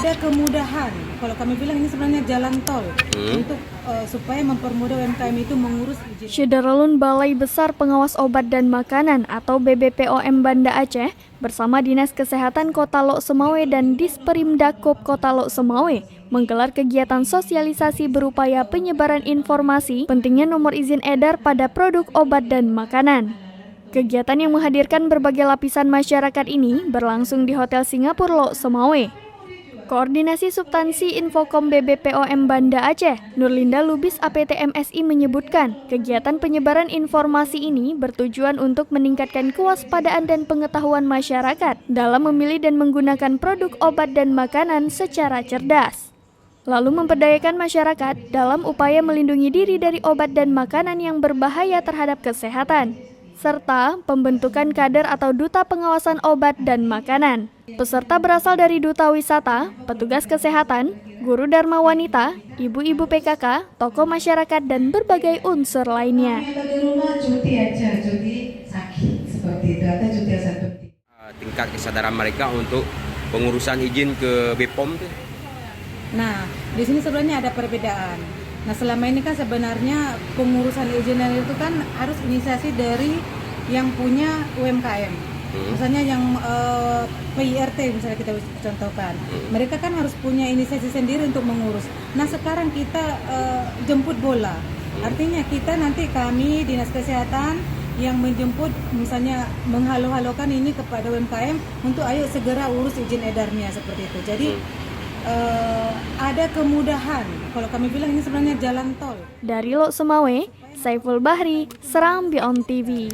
ada kemudahan. Kalau kami bilang ini sebenarnya jalan tol untuk supaya mempermudah UMKM itu mengurus izin. Syederalun Balai Besar Pengawas Obat dan Makanan atau BBPOM Banda Aceh bersama Dinas Kesehatan Kota Lok Semawe dan Disperimdakop Kota Lok Semawe menggelar kegiatan sosialisasi berupaya penyebaran informasi pentingnya nomor izin edar pada produk obat dan makanan. Kegiatan yang menghadirkan berbagai lapisan masyarakat ini berlangsung di Hotel Singapura Lok Semawe. Koordinasi Substansi Infokom BBPOM Banda Aceh, Nurlinda Lubis APTMSI menyebutkan, kegiatan penyebaran informasi ini bertujuan untuk meningkatkan kewaspadaan dan pengetahuan masyarakat dalam memilih dan menggunakan produk obat dan makanan secara cerdas. Lalu memperdayakan masyarakat dalam upaya melindungi diri dari obat dan makanan yang berbahaya terhadap kesehatan, serta pembentukan kader atau duta pengawasan obat dan makanan. Peserta berasal dari duta wisata, petugas kesehatan, guru dharma wanita, ibu-ibu PKK, tokoh masyarakat, dan berbagai unsur lainnya. Tingkat kesadaran mereka untuk pengurusan izin ke BPOM tuh. Nah, di sini sebenarnya ada perbedaan. Nah, selama ini kan sebenarnya pengurusan izin itu kan harus inisiasi dari yang punya UMKM. Misalnya yang PIRT misalnya kita contohkan. Mereka kan harus punya inisiasi sendiri untuk mengurus. Nah, sekarang kita jemput bola. Artinya kita nanti kami Dinas Kesehatan yang menjemput misalnya menghalo-halokan ini kepada UMKM untuk ayo segera urus izin edarnya seperti itu. Jadi ada kemudahan. Kalau kami bilang ini sebenarnya jalan tol. Dari Lok Semawe, Saiful Bahri, Seram Beyond TV.